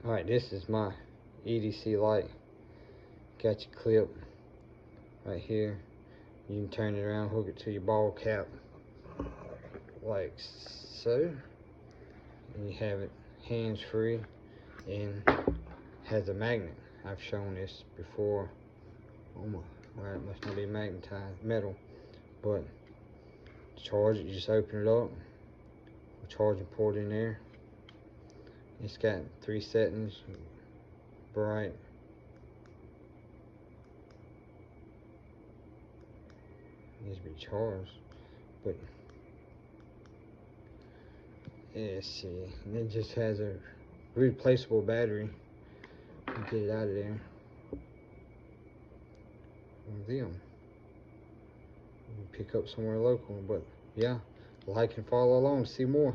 Alright, this is my EDC light. Got your clip right here. You can turn it around, hook it to your ball cap like so, and you have it hands free and has a magnet. I've shown this before. Oh my, well, it must not be magnetized metal, but to charge it, you just open it up, charging port in there. It's got 3 settings: bright, needs to be charged, but let's see, and it just has a replaceable battery. Get it out of there. Them pick up somewhere local, but yeah, like and follow along to see more.